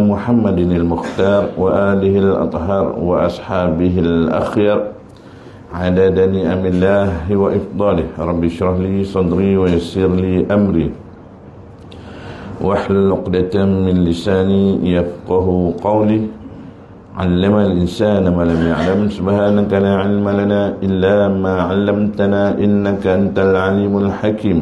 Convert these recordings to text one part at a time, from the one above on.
محمد المختار وآله الأطهار وأصحابه الأخيار عدد نعم الله وإفضاله. رب اشرح لي صدري ويسر لي أمري واحلل عقدة من لساني يفقه قولي. علم الإنسان ما لم يعلم سبحانك لا علم لنا إلا ما علمتنا إنك أنت العليم الحكيم.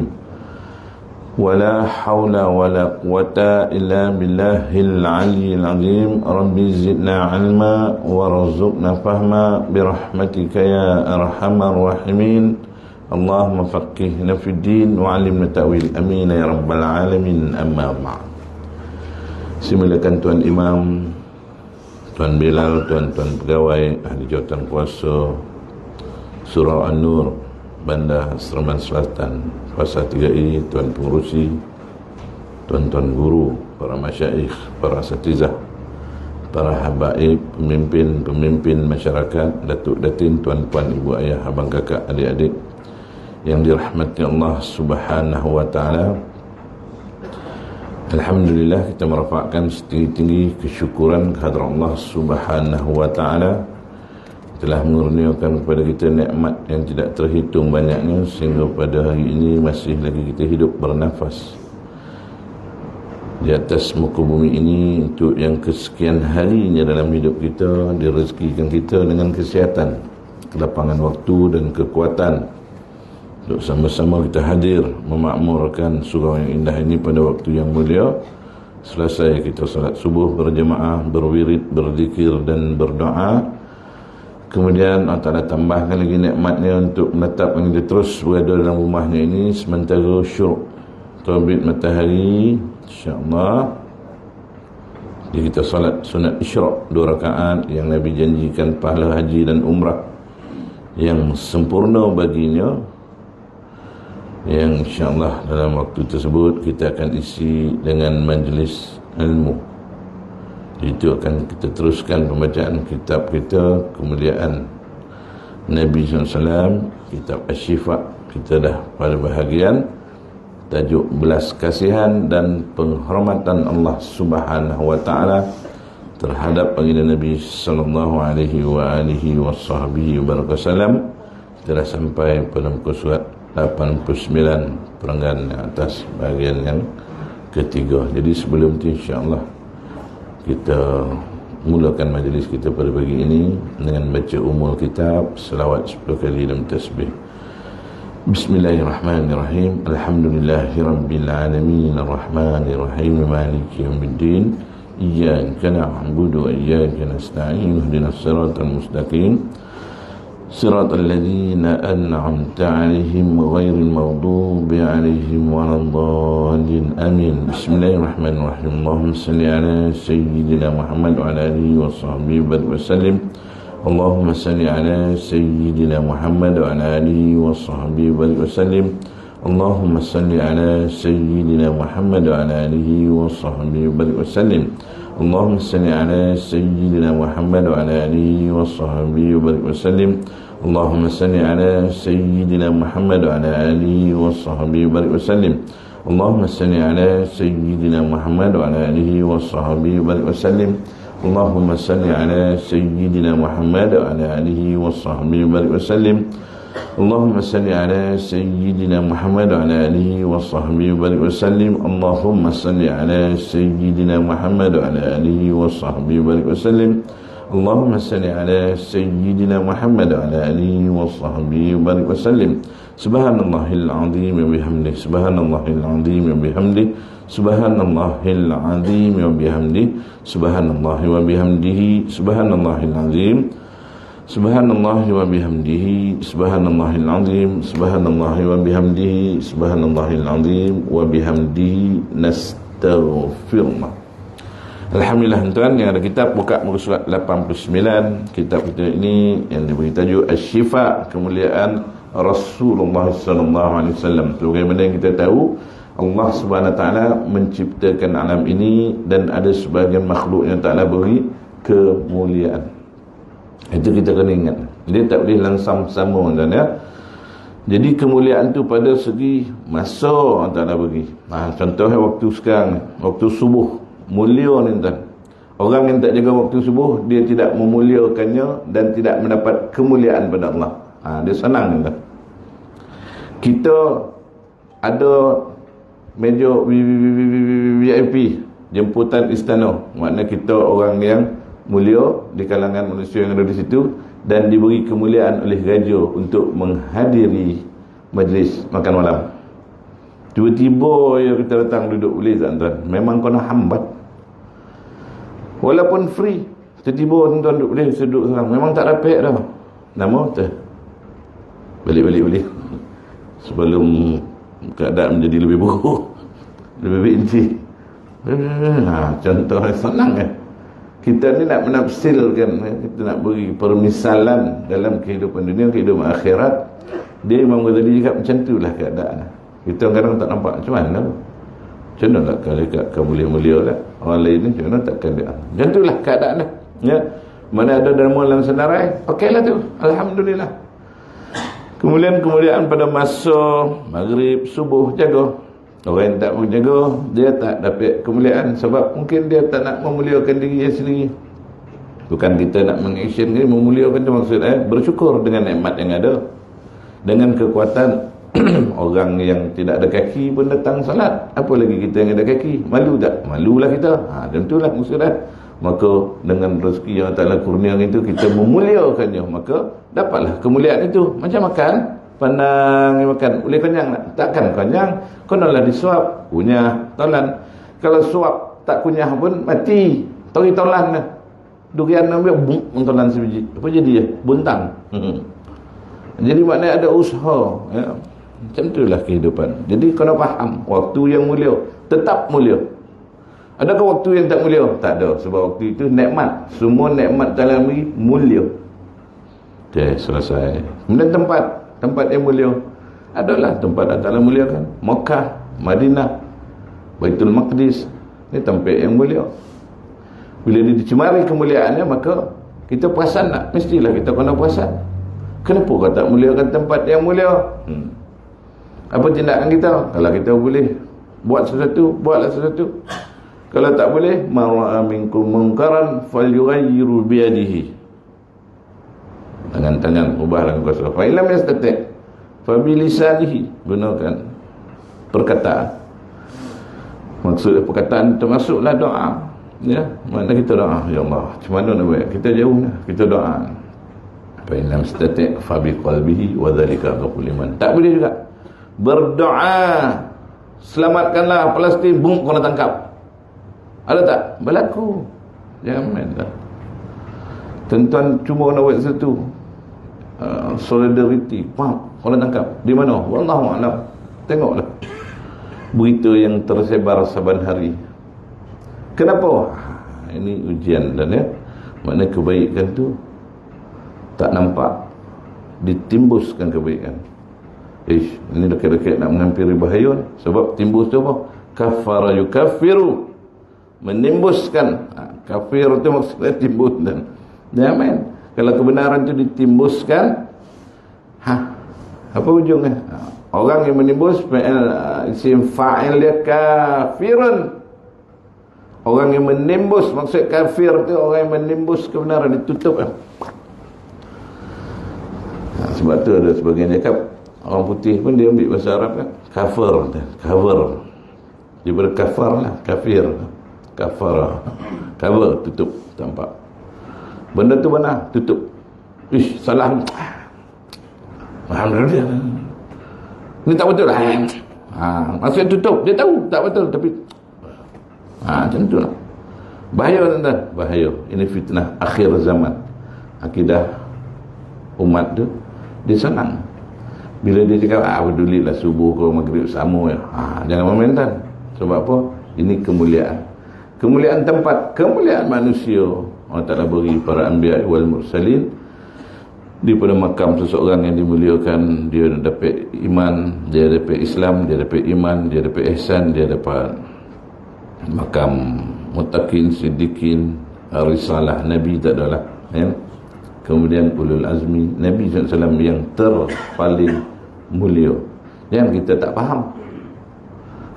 ولا حول ولا قوة إلا بالله العلي العظيم. رب زدنا علما وارزقنا فهما برحمتك يا أرحم الراحمين. اللهم فقهنا في الدين وعلمنا تأويل أمين يا رب العالمين. أما بعد. Silakan Tuan Imam, Tuan Bilal, Tuan-tuan pegawai, ahli jawatan kuasa Surau An-Nur, Bandar Seremban Selatan, Fasa 3I, Tuan Pengurusi, Tuan-tuan guru, para masyaikh, para asatizah, para habaib, pemimpin masyarakat, datuk datin, tuan-puan, ibu ayah, abang kakak, adik-adik yang dirahmati Allah Subhanahu wa taala. Alhamdulillah, kita merafakkan setinggi-tinggi kesyukuran kehadrat Allah Subhanahu wa taala telah mengurniakan kepada kita nikmat yang tidak terhitung banyaknya sehingga pada hari ini masih lagi kita hidup bernafas di atas muka bumi ini untuk yang kesekian harinya dalam hidup kita, direzekikan kita dengan kesihatan, kelapangan waktu dan kekuatan untuk sama-sama kita hadir memakmurkan surau yang indah ini pada waktu yang mulia. Selesai kita salat subuh berjemaah, berwirid, berzikir dan berdoa. Kemudian Allah Ta'ala tambahkan lagi nikmatnya untuk menetapkan kita terus berada dalam rumahnya ini sementara syuruk terbit matahari, insya-Allah. Jadi kita salat sunat isyraq 2 rakaat yang Nabi janjikan pahala haji dan umrah yang sempurna baginya, yang insya-Allah dalam waktu tersebut kita akan isi dengan majlis ilmu. Itu akan kita teruskan pembacaan kitab kita, kemuliaan Nabi SAW, kitab Asy-Syifa. Kita dah pada bahagian tajuk belas kasihan dan penghormatan Allah Subhanahu wa taala terhadap baginda Nabi sallallahu alaihi wasallam. Kita dah sampai pada muka surat 89 perenggan atas bahagian yang ketiga. Jadi sebelum itu insya-Allah kita mulakan majlis kita pada pagi ini dengan baca umul kitab, selawat 10 kali dan tasbih. Bismillahirrahmanirrahim. Alhamdulillahirabbil alamin, arrahmanirrahim, maliki yaumiddin. Iyyaka na'budu wa iyyaka nasta'in. Ihdinas siratal mustaqim. Siratal ladzina an'amta 'alaihim ghairil maghdubi 'alaihim waladdallin. Amin. Bismillahirrahmanirrahim. Allahumma shalli 'ala sayyidina Muhammad wa 'ala alihi wa sahbihi wa sallim. Allahumma shalli 'ala sayyidina Muhammad wa 'ala alihi wa sahbihi wa sallim. Allahumma shalli 'ala sayyidina Muhammad wa 'ala alihi wa sahbihi wa sallim. Allahumma salli 'ala sayyidina Muhammad wa 'ala alihi wa sahbihi wa sallim. Allahumma salli 'ala sayyidina Muhammad wa 'ala alihi wa sahbihi wa sallim. Allahumma salli 'ala sayyidina Muhammad wa 'ala alihi wa sahbihi wa sallim. Allahumma salli 'ala sayyidina Muhammad wa 'ala alihi wa sahbihi wa sallim. Allahumma salli 'ala sayyidina Muhammad wa 'ala alihi wa sahbihi wa sallim. Allahumma salli 'ala sayyidina Muhammad wa 'ala alihi wa sahbihi wa sallim. Allahumma salli 'ala sayyidina Muhammad wa 'ala alihi wa sahbihi wa sallim. Subhanallahil 'azim wa bihamdihi, subhanallahil 'azim wa bihamdihi, subhanallahil 'azim wa bihamdihi, subhanallahi wa bihamdihi, subhanallahil 'azim, subhanallahi wa bihamdihi, subhanallahil 'azim, subhanallahi wa bihamdihi, subhanallahil 'azim wa bihamdihi, nastaghfirullah. Alhamdulillah tuan yang ada kitab, buka muka surat 89. Kitab kita ini yang diberi tajuk Asy-Syifa, kemuliaan Rasulullah sallallahu alaihi wasallam. Sebagaimana yang kita tahu, Allah Subhanahu wa taala menciptakan alam ini dan ada sebahagian makhluk yang Ta'ala beri kemuliaan. Itu kita kena ingat. Dia tak boleh langsam sama tuan ya. Jadi kemuliaan tu pada segi masa Allah Ta'ala bagi. Contohnya waktu sekarang, waktu subuh, mulia ni tuan. Orang yang tak jaga waktu subuh, dia tidak memuliakannya dan tidak mendapat kemuliaan pada Allah. Dia senang kan. Kita ada meja VIP, jemputan istana. Maknanya kita orang yang mulia di kalangan manusia yang ada di situ, dan diberi kemuliaan oleh raja untuk menghadiri majlis makan malam. Tiba-tiba ya kita datang duduk boleh tak tuan? Memang kena hambat. Walaupun free, tiba-tiba tuan duduk boleh, duduk seorang. Memang tak rapat dah. Nama tu. Balik-balik boleh. Sebelum keadaan menjadi lebih buruk, lebih benci. Contoh senang kan. Kita ni nak menafsirkan, kita nak beri permisalan dalam kehidupan dunia, kehidupan akhirat. Dia Imam Ghazali cakap macam itulah keadaan. Kita kadang tak nampak macam mana. Macam mana lah kalau kau mulia-mulia lah. Orang lain ni macam mana tak keadaan. Macam itulah keadaan lah. Ya. Mana ada dalam senarai, okeylah tu. Alhamdulillah. Kemuliaan pada masa maghrib, subuh, jaga. Orang yang tak menjaga, dia tak dapat kemuliaan. Sebab mungkin dia tak nak memuliakan diri dia sendiri. Bukan kita nak mengaction ni, memuliakan tu maksudnya bersyukur dengan nikmat yang ada. Dengan kekuatan orang yang tidak ada kaki pun datang salat. Apa lagi kita yang ada kaki? Malu tak? Malulah kita. Tentulah maksudnya. Maka dengan rezeki yang Allah kurnia itu, kita memuliakannya, maka dapatlah kemuliaan itu. Macam makan, pandang makan, boleh kenyang tak? Takkan kenyang. Konolah disuap, kunyah, tolan. Kalau suap tak kunyah pun mati. Tori tolan lah. Durian ambil, tolan sebiji. Apa jadi ya? Buntang. Jadi maknanya ada usaha, ya. Macam itulah kehidupan. Jadi kena faham, waktu yang mulia tetap mulia. Adakah waktu yang tak mulia? Tak ada. Sebab waktu itu nikmat. Semua nikmat dalam diri mulia. Okay, selesai. Kemudian tempat yang mulia adalah tempat Allah muliakan. Mekah, Madinah, Baitul Maqdis. Ini tempat yang mulia. Bila dia dicemari kemuliaannya, maka kita perasan tak? Mestilah kita kena perasan. Kenapa kau tak muliakan tempat yang mulia? Apa tindakan kita? Kalau kita boleh buat sesuatu, buatlah sesuatu. Kalau tak boleh, mara'a minkum munkaran falyughayyiru biyadihi. Dengan tangan, ubahlah kuasa. Fa illam yastati' fa bilisanihi. Gunakan perkataan. Maksud perkataan termasuklah doa. Ya, mana kita doa, ya Allah, macam mana nak buat? Kita jauh dah, kita doa. Fa illam yastati' fa biqalbihi wa dzalika ghaful liman. Tak boleh juga berdoa, selamatkanlah Palestin, bung kena tangkap. Ada tak? Berlaku. Jangan main tak. Tuan-tuan cuma nak buat satu solidarity. Kena tangkap. Di mana? Wallahualam. Tengoklah berita yang tersebar saban hari. Kenapa? Ini ujian dan ya. Makna kebaikan tu tak nampak, ditimbuskan kebaikan. Ini dekat-dekat nak menghampiri bahaya. Sebab timbus tu apa? Kafara yukaffiru, menimbuskan. Kafir itu maksudnya timbus. Dan amin. Kalau kebenaran itu ditimbuskan, apa ujungnya? Orang yang menimbus, isim fa'il dia kafirun. Orang yang menimbus, maksud kafir itu orang yang menimbus kebenaran, ditutup. Sebab tu ada sebagian cakap, orang putih pun dia ambil bahasa Arab kan, kafir, cover. Dia berkafar lah, kafir. Kafar, cover, tutup, tampak. Benda tu mana? Tutup. Salah. Alhamdulillah. Ini tak betul lah. Maksudnya tutup. Dia tahu tak betul, tapi macam tu lah. Bahaya tuan-tuan. Bahaya. Ini fitnah akhir zaman. Akidah umat tu, dia senang. Bila dia cakap, pedulilah subuh ke maghrib sama ya. Jangan mementan. Sebab apa? Ini kemuliaan. Kemuliaan tempat, kemuliaan manusia. Allah Ta'ala beri para anbiya wal mursalin. Daripada makam seseorang yang dimuliakan, dia dapat iman, dia dapat Islam, dia dapat iman, dia dapat ihsan, dia dapat makam muttaqin, siddiqin, risalah, Nabi tak adalah ya. Kemudian ulul azmi, Nabi SAW yang terpaling mulia. Yang kita tak faham.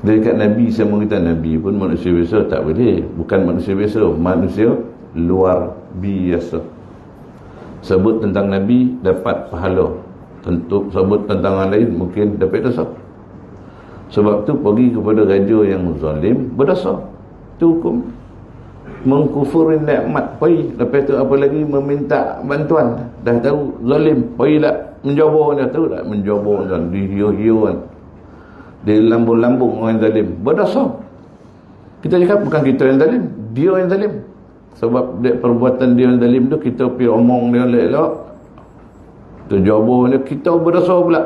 Dekat Nabi sama kita, Nabi pun manusia biasa tak boleh. Bukan manusia biasa, manusia luar biasa. Sebut tentang Nabi dapat pahala, tentu sebut tentang orang lain mungkin dapat dosa. Sebab tu pergi kepada raja yang zalim berdosa. Itu hukum. Mengkufuri nikmat, pergi. Lepas tu apa lagi, meminta bantuan. Dah tahu zalim, pergi tak menjabur. Dah tahu tak menjabur dan dihiu-hiuan, di lambung-lambung orang zalim berdosa. Kita cakap bukan kita yang zalim, dia yang zalim. Sebab dia, perbuatan dia yang zalim tu kita pergi omong dia elok-elok, tu jawab dia, kita berdosa pula.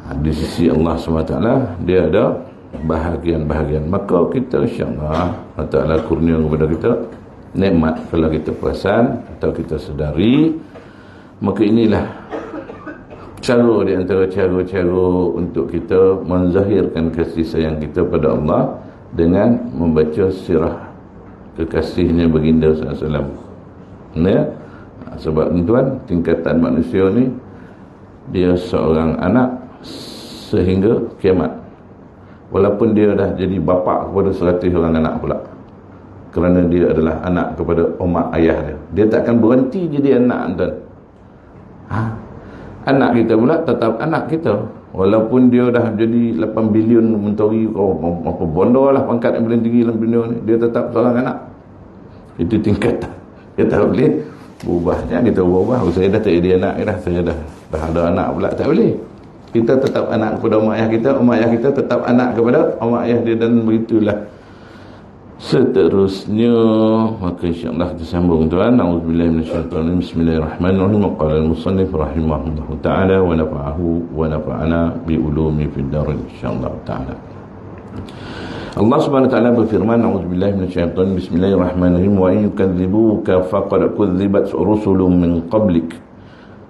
Di sisi Allah SWT dia ada bahagian-bahagian. Maka kita insya-Allah Allah Ta'ala kurnia kepada kita nikmat. Kalau kita perasan atau kita sedari, maka inilah cara di antara cara-cara untuk kita menzahirkan kasih sayang kita pada Allah dengan membaca sirah kekasihnya baginda SAW. Ya? Sebab tuan, tingkatan manusia ni dia seorang anak sehingga kiamat. Walaupun dia dah jadi bapa kepada 100 orang anak pula, kerana dia adalah anak kepada umat ayah dia, dia takkan berhenti jadi anak tuan. Anak kita pula tetap anak kita. Walaupun dia dah jadi 8 bilion menteri, apa bondo lah pangkat yang paling tinggi dalam dunia ni, dia tetap seorang anak. Itu tingkatan. Kita tak boleh berubahnya. Kita berubah, saya dah tak jadi anak dah, saya dah ada anak pula, tak boleh. Kita tetap anak kepada umat ayah kita, umat ayah kita tetap anak kepada umat ayah dia, dan begitulah seterusnya. Maka insya-Allah kita sambung tuan. Auzubillahi minasyaitanir rajim. Bismillahirrahmanirrahim. Qala al-musannif rahimahullahu taala wa nafa'ahu wa nafa'ana bi ulumi fid darin insyaallah taala. Allah Subhanahu wa taala berfirman, auzubillahi minasyaitanir bismillahirrahmanirrahim, wa in yukadzibuka faqad kudzibat rusulun min qablik.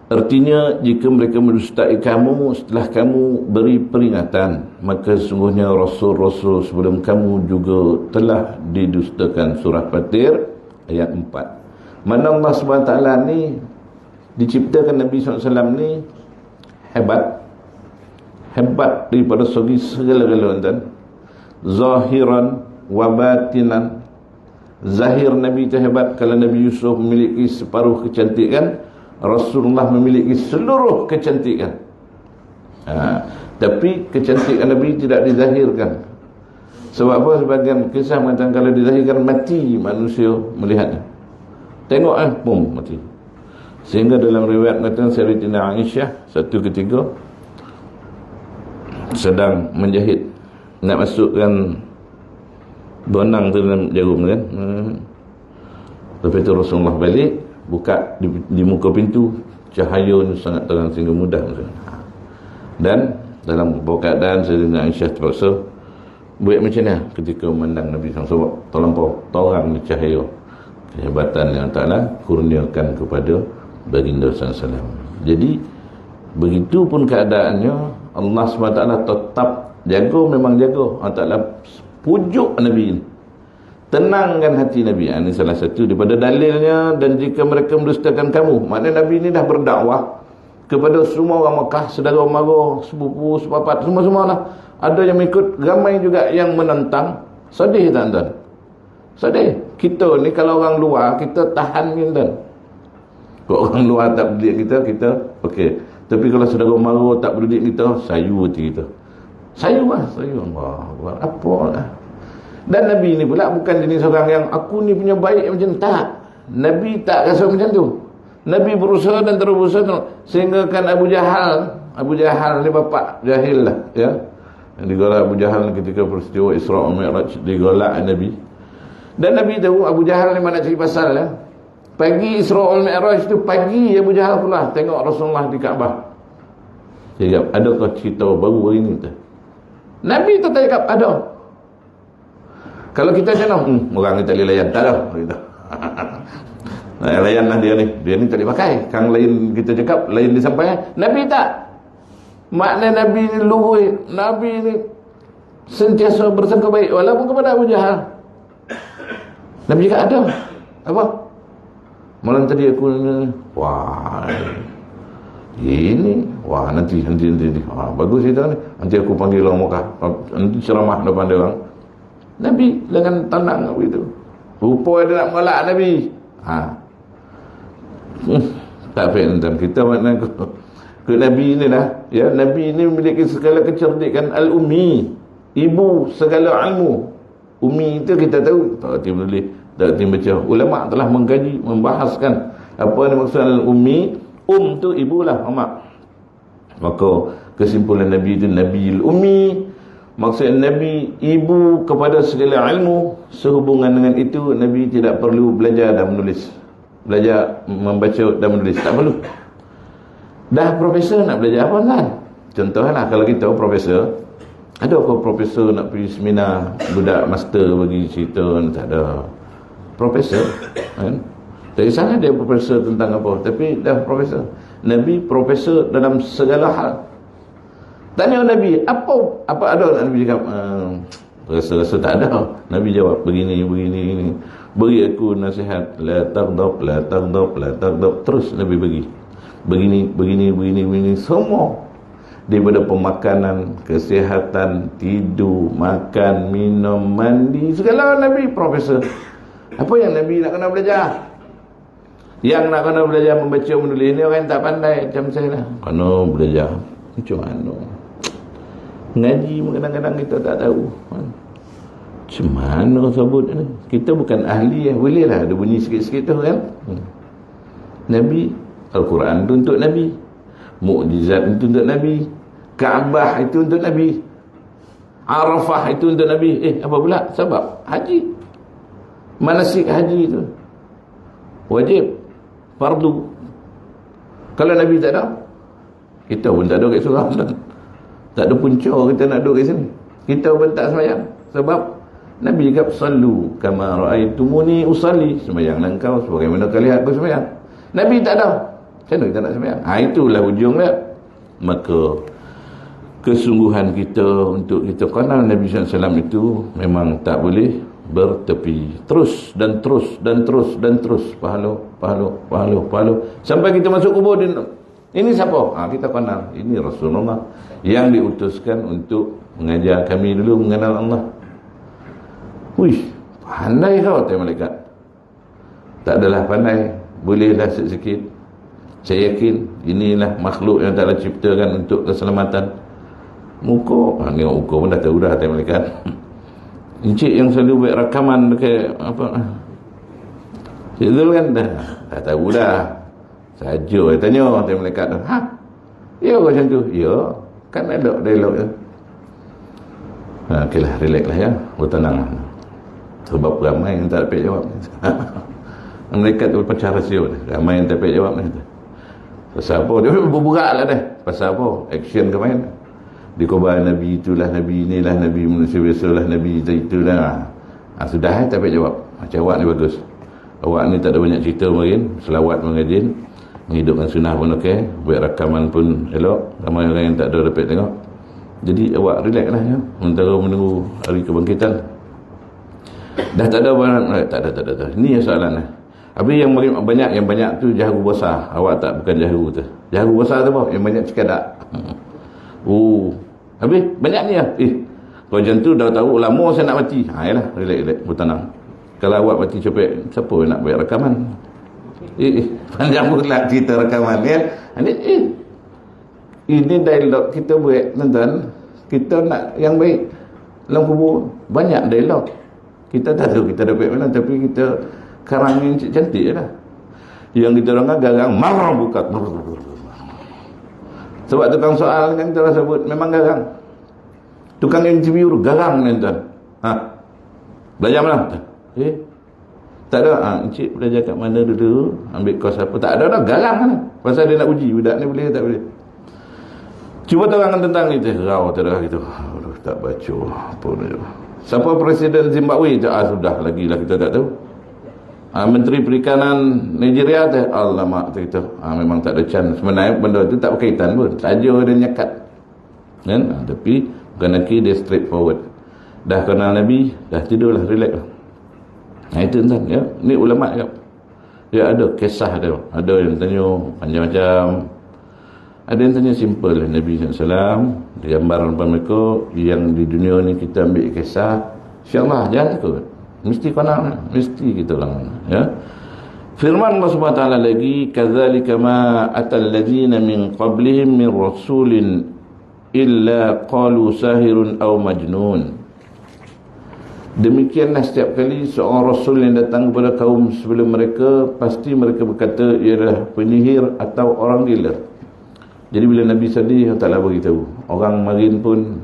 Artinya, jika mereka mendustai kamu setelah kamu beri peringatan, maka sesungguhnya rasul-rasul sebelum kamu juga telah didustakan. Surah Fatir ayat 4. Mana Allah SWT ni diciptakan Nabi SAW ni hebat daripada segi segala-galanya, zahiran wa batinan. Zahir Nabi itu hebat. Kalau Nabi Yusuf memiliki separuh kecantikan, Rasulullah memiliki seluruh kecantikan. Tapi kecantikan Nabi tidak dizahirkan. Sebab apa? Sebagian kisah mengatakan kalau dizahirkan mati manusia melihatnya. Tengok mati. Sehingga dalam riwayat mengatakan Sayyidatina Aisyah satu ketika sedang menjahit, nak masukkan benang tu dalam jarum kan. Lepas itu Rasulullah balik, buka di muka pintu, cahaya ni sangat terang sehingga mudah. Dan dalam beberapa keadaan Sayyidatina Aisyah terpaksa buat macam ni ketika memandang Nabi SAW, terlampau terang cahaya kehebatan yang Ta'ala kurniakan kepada baginda SAW. Jadi begitu pun keadaannya, Allah SWT tetap jaga, memang jaga. Allah Ta'ala pujuk Nabi ini, tenangkan hati Nabi. Ini salah satu daripada dalilnya. Dan jika mereka mendustakan kamu, maknanya Nabi ini dah berdakwah kepada semua orang Mekah, saudara mara, sepupu, sepapat, semua-semua lah. Ada yang ikut, ramai juga yang menentang. Sedih tak tuan? Sedih. Kita ni kalau orang luar, kita tahan ni tuan. Kalau orang luar tak berdidik kita okey. Tapi kalau saudara mara tak berdidik kita, sayu hati kita. Sayu lah, sayu. Allah, apa lah. Dan Nabi ni pula bukan jenis orang yang aku ni punya baik macam tak. Nabi tak rasa macam tu. Nabi berusaha dan terus berusaha, sehingga kan Abu Jahal ni bapak jahil lah, ya. Yang digolak Abu Jahal ketika peristiwa Isra' Mi'raj, digolak Nabi. Dan Nabi tahu Abu Jahal ni mana cari pasal ya. Pagi Isra' Mi'raj tu, pagi Abu Jahal pula tengok Rasulullah di Kaabah. Dia cakap, adakah cerita baru hari ni tu? Nabi tu tak cakap, ada. Kalau kita macam orang ni tak boleh layan, tak ada. Layan lah dia ni tak boleh pakai. Kang lain kita cakap, lain disampaikan. Nabi tak. Makna Nabi ni luhur, Nabi ni sentiasa bersangka baik walaupun kepada Abu Jahal. Nabi cakap ada. Apa? Malam tadi aku wah, Ini, wah nanti. Bagus itu ni. Nanti aku panggil orang Mekah. Nanti ceramah depan dia orang. Nabi dengan tenang begitu. Rupa dia nak menolak Nabi. Tak payah tentang kita makna ke Nabi ni lah. Ya, Nabi ni memiliki segala kecerdikan al-ummi. Ibu segala ilmu. Ummi itu kita tahu. Tak erti menulis, tak erti baca. Ulama telah mengkaji, membahaskan apa yang maksud al-ummi. Tu ibulah, mak. Maka kesimpulan Nabi itu Nabiul Ummi. Maksud Nabi ibu kepada segala ilmu. Sehubungan dengan itu Nabi tidak perlu belajar dan menulis. Belajar membaca dan menulis tak perlu. Dah profesor nak belajar apa kan? Contohlah kalau kita profesor, ada ke profesor nak pergi seminar budak master bagi cerita? Tak ada. Profesor kan? Tak kisahlah dia profesor tentang apa, tapi dah profesor. Nabi profesor dalam segala hal. Tanya Nabi, apa ada Nabi cakap? Rasa-rasa tak ada. Nabi jawab begini. Beri aku nasihat, la taghdab. Terus Nabi bagi. Begini semua. Daripada pemakanan, kesihatan, tidur, makan, minum, mandi, segala Nabi profesor. Apa yang Nabi nak kena belajar? Yang nak kena belajar membaca menulis ni orang tak pandai macam saya lah. Kena belajar macam mana? Ngaji kadang-kadang kita tak tahu. Macam mana sebut ni? Kita bukan ahli boleh lah ada bunyi sikit-sikit tu kan. Nabi, Al-Quran tu untuk Nabi, mukjizat itu untuk Nabi, Kaabah itu untuk Nabi, Arafah itu untuk Nabi. Apa pula? Sebab haji, manasik haji itu wajib, fardu. Kalau Nabi tak ada, kita pun tak ada kat surau. Tak ada punca kita nak duduk kat sini. Kita pun tak sembahyang. Sebab Nabi kata sallu kama raaitumuni usalli, sembahyang engkau sebagaimana kau lihat aku sembahyang. Nabi tak ada, macam mana kita nak sembahyang? Itulah ujung dia. Maka kesungguhan kita untuk kita kenal Nabi SAW itu memang tak boleh bertepi. Terus dan terus pahala sampai kita masuk kubur. Ini siapa? Kita kenal, ini Rasulullah yang diutuskan untuk mengajar kami dulu mengenal Allah. Wih, pandai kau tanya malaikat. Tak adalah pandai, bolehlah sikit-sikit. Saya yakin inilah makhluk yang telah ciptakan untuk keselamatan. Muka, tengok muka pun dah tahu dah tanya malaikat. Encik yang selalu buat rakaman dekat apa? Cik Zul kan dah tahu dah. Saja tanya malaikat tu. Ya macam tu. Ya, kan ada dialog tu. Okeylah, relax lah ya. Bertenang. Sebab ramai yang tak dapat jawab. Malaikat tu pecah rahsia. Ramai yang tak dapat jawab ni. Pasal apa? Dia berburak lah dah. Pasal apa? Action ke main? Di khabar Nabi itulah, Nabi inilah, Nabi manusia biasalah, Nabi itulah. Sudah tak dapat jawab. Macam awak ni bagus. Awak ni tak ada banyak cerita mungkin. Selawat mengajin. Menghidupkan sunnah pun okey. Buat rakaman pun elok. Ramai orang yang tak ada dapat tengok. Jadi awak relax lah ya. Sementara menunggu hari kebangkitan. Dah tak ada barang. Tak ada. Ini yang soalan lah. Habis yang banyak tu jaharu besar. Awak tak, bukan jaharu tu. Jaharu besar tu apa? Yang banyak cekadak. Habis banyak ni lah. Kalau macam tu dah tahu lama saya nak mati. Yalah, relax, bertenang. Kalau awak mati copet, siapa nak buat rakaman? Panjang pula cerita rakaman ya. Ini dialog kita buat, tuan-tuan. Kita nak yang baik dalam kubur. Banyak dialog. Kita tak tahu kita dapat mana, tapi kita karang yang cantik lah. Yang kita orang garang marah bukat. Sebab tukang soal yang kita sebut memang garang. Tukang interview garang ni tuan. Belajar mana? Tak ada. Encik belajar kat mana dulu? Ambil kos apa? Tak ada dah, garang kan. Pasal dia nak uji budak ni boleh tak boleh. Cuba terangkan tentang itu. Rau terang gitu. Tak baca apa ni. Siapa Presiden Zimbabwe? Sudah lagi lah kita tak tahu. Menteri Perikanan Nigeria tu, alamak kita. Memang tak ada chance. Sebenarnya benda tu tak berkaitan pun. Saja dia nyekat. Kan? Tapi bukan lagi dia straight forward. Dah kenal Nabi, dah tidurlah, relax lah. Itu tuan ya. Ni ulama' kan. Dia ada kisah dia. Ada yang tanya macam-macam. Ada yang tanya simple, Nabi SAW digambar depan mereka, yang di dunia ni kita ambil kisah, insyaAllah jangan takut, mesti konang, mesti kita orang, ya. Firman Allah Subhanahu wa taala lagi, kadzalika ma atal ladzina min qablihim min rasulin illa qalu sahirun aw majnun. Demikianlah setiap kali seorang rasul yang datang kepada kaum sebelum mereka, pasti mereka berkata ialah penyihir atau orang gila. Jadi bila Nabi sedih, Allah Ta'ala beritahu, orang marin pun,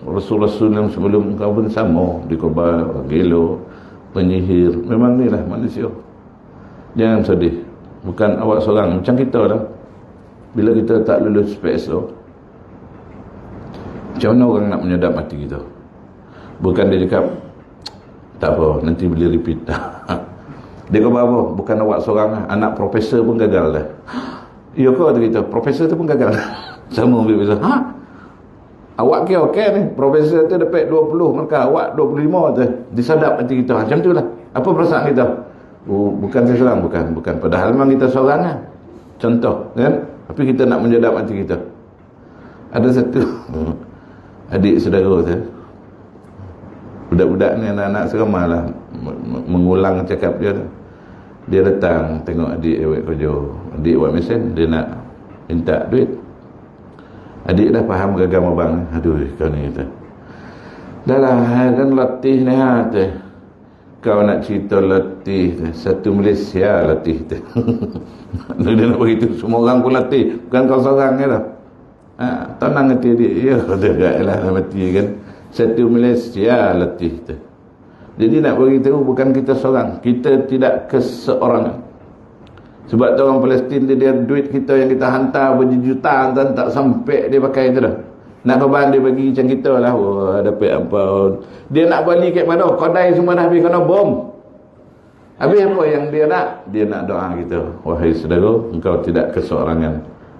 rasul-rasul yang sebelum kau pun sama, dikubal, orang gila, penyihir. Memang ni lah manusia. Jangan sedih. Bukan awak seorang, macam kita lah. Bila kita tak lulus PSO, macam mana orang nak menyedap mati kita? Bukan dia cakap, tak apa, nanti boleh repeat. Dia kata apa? Bukan awak seorang, anak profesor pun gagal dah. Ya kau kata kita, profesor tu pun gagal. Sama ambil profesor. Awak kira okey ni, profesor tu dapat 20, maka awak 25 tu. Disadap hati kita. Macam tu lah. Apa perasaan kita? Oh, bukan saya seorang, bukan. Padahal memang kita seorang lah. Contoh, kan? Tapi kita nak menjadap hati kita. Ada satu adik saudara tu. Budak-budak ni anak-anak seramah lah, mengulang cakap dia tu. Dia datang tengok adik buat kerja, adik buat mesin, dia nak minta duit. Adik dah faham gagal abang. Aduh, kau ni kata, dah lah kan latih ni tu. Kau nak cerita latih tu, satu Malaysia latih tu. Dia nak beritahu semua orang pun latih, bukan kau seorang je lah. Tenang hati adik. Ya, kata lah mati kan. Satu Malaysia latih tu. Jadi nak beritahu bukan kita seorang, kita tidak keseorangan. Sebab tu orang Palestin dia duit kita yang kita hantar berjuta tak sampai dia pakai tu dah. Nak keban dia bagi macam kita lah, wah dapat apa. Dia nak balik kat mana? Kodai semua dah habis kena bom. Habis apa yang dia nak? Dia nak doa kita. Wahai saudara, engkau tidak keseorangan,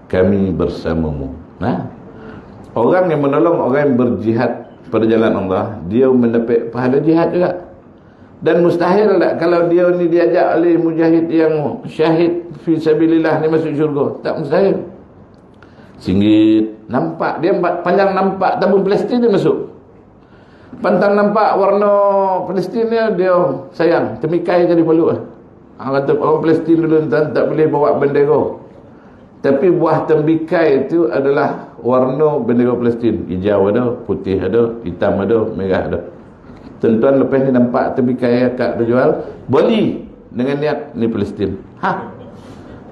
kami bersamamu. Orang yang menolong orang yang berjihad pada jalan Allah, dia mendapat pahala jihad juga. Dan mustahil tak kalau dia ni diajak oleh mujahid yang syahid fi sabilillah ni masuk syurga. Tak mustahil. Singgit nampak dia panjang, nampak tabung Palestin dia masuk. Pantang nampak warna Palestin dia sayang, temikai jadi peluk. Kata orang Palestin dulu tak boleh bawa bendera. Tapi buah tembikai itu adalah warna bendera Palestin. Hijau ada, putih ada, hitam ada, merah ada. Tuan-tuan lepas ni nampak tembikai akak berjual, beli dengan niat ni Palestin.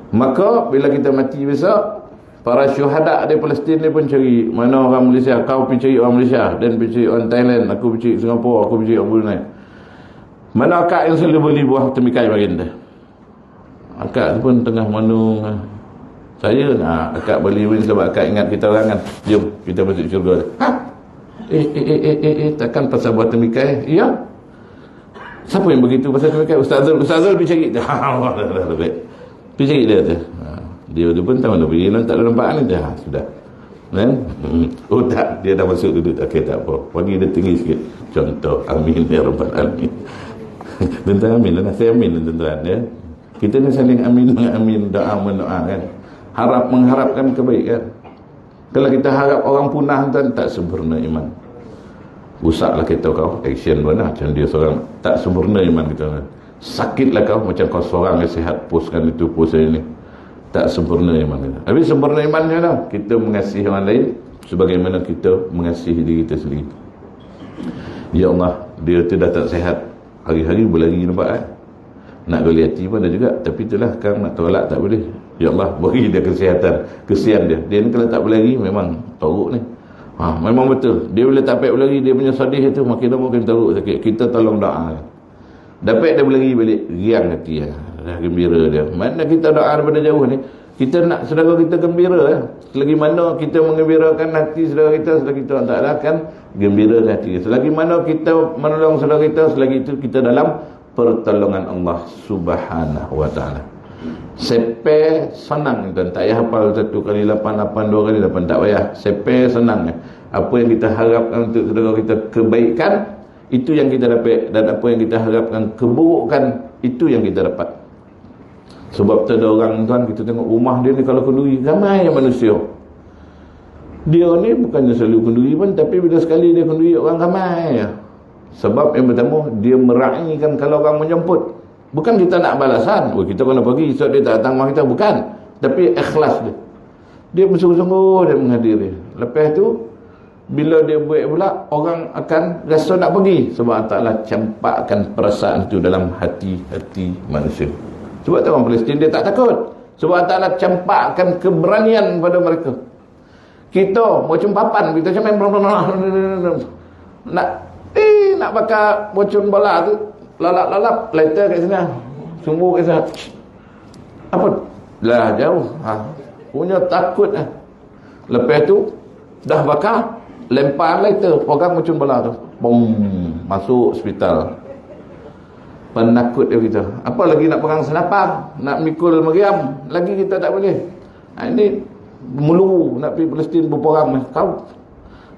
Maka bila kita mati besok, para syuhada di Palestin ni pun cari mana orang Malaysia. Kau pergi cari orang Malaysia, dan pergi cari orang Thailand, aku pergi cari Singapura, aku pergi cari orang Brunei. Mana akak yang selalu beli buah tembikai baginda? Akak tu pun tengah menung. Saya akak beli win sebab akak ingat kita orang kan. Jom kita masuk syurga. Takkan pasal buat temikai? Ya. Siapa yang begitu pasal temikai? Ustaz Zul pergi cari. Pergi cari dia tu. Dia pun tahu dah pergi, tak ada nampak ni dah. Sudah. Kan? Oh tak, dia dah masuk duduk. Okey, tak apa. Pagi dia tinggi sikit. Contoh, amin ya rabbal alamin. Tuan-tuan amin lah. Saya amin tuan-tuan ya. Kita ni saling amin, doa mendoa kan. Mengharapkan kebaikan. Kalau kita harap orang punah tak sempurna iman. Usaklah kita kau, action mana macam dia seorang, tak sempurna iman kita. Sakitlah kau macam kau seorang yang sihat, postkan itu, post ini. Tak sempurna iman kita. Habis sempurna imannya lah, kita mengasihi orang lain sebagaimana kita mengasihi diri kita sendiri. Ya Allah, dia tu dah tak sihat, hari-hari berlari nampak kan? Nak goli hati pun ada juga. Tapi itulah kan nak tolak tak boleh. Ya Allah, beri dia kesihatan. Kesian dia. Dia ni kalau tak berlari memang teruk ni. Memang betul. Dia bila tak dapat berlari, dia punya sedih tu makin lama makin teruk sakit. Kita tolong doa. Dapat dia berlari balik, riang hati dah gembira dia. Mana kita doa daripada jauh ni, kita nak saudara kita gembira. Selagi mana kita mengembirakan hati saudara kita, selagi kita tak akan gembira hati. Selagi mana kita menolong saudara kita, selagi itu kita dalam pertolongan Allah Subhanahu wa ta'ala. Sepe senang tuan, tak payah hafal 1 kali 8, 2 kali 8, tak payah. Sepe senang. Apa yang kita harapkan untuk saudara kita kebaikan, itu yang kita dapat. Dan apa yang kita harapkan keburukan, itu yang kita dapat. Sebab tu ada orang tuan, kita tengok rumah dia ni kalau kenduri, ramai yang manusia. Dia ni bukannya selalu kenduri pun, tapi bila sekali dia kenduri orang ramai. Sebab yang pertama, dia meraihkan kalau orang menjemput. Bukan kita nak balasan, kita kena pergi, so dia tak datang rumah kita, bukan. Tapi ikhlas dia. Dia bersungguh-sungguh dia menghadiri. Lepas tu, bila dia buat pula, orang akan rasa nak pergi. Sebab Allah Ta'ala campakkan perasaan itu dalam hati-hati manusia. Sebab tu orang Palestin dia tak takut. Sebab Allah Ta'ala campakkan keberanian pada mereka. Kita bocun papan, kita macam nak bakar bocun bola tu, lalap-lalap letter kat sana, sumbu kat sana. Apa? Lah jauh. Punya takut lah. Lepas tu dah bakar, lempar letter, pegang bocun bola tu. Boom, masuk hospital. Penakut dia kita. Apa lagi nak pegang senapang, nak mikul meriam, lagi kita tak boleh. Ini mulu nak pergi Palestin berperang kau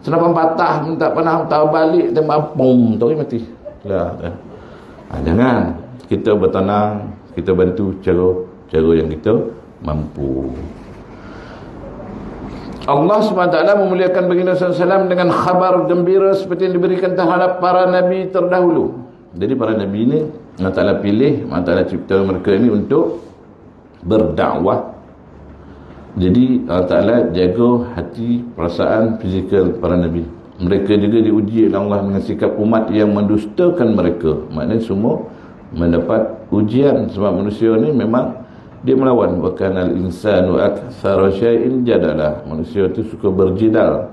senapang patah minta panah tahu balik tembak bom tu mati lah. Jangan, kita bertenang, kita bantu cara yang kita mampu. Allah SWT memuliakan baginda SAW dengan khabar gembira seperti yang diberikan terhadap para nabi terdahulu. Jadi para nabi ini Allah Ta'ala pilih, Allah Ta'ala cipta mereka ini untuk berdakwah. Jadi Allah Ta'ala jaga hati, perasaan, fizikal para Nabi. Mereka juga diuji oleh Allah dengan sikap umat yang mendustakan mereka. Maknanya semua mendapat ujian. Sebab manusia ni memang dia melawan. Wa kanal insanu aktsara syai'in jadala. Manusia tu suka berjidal.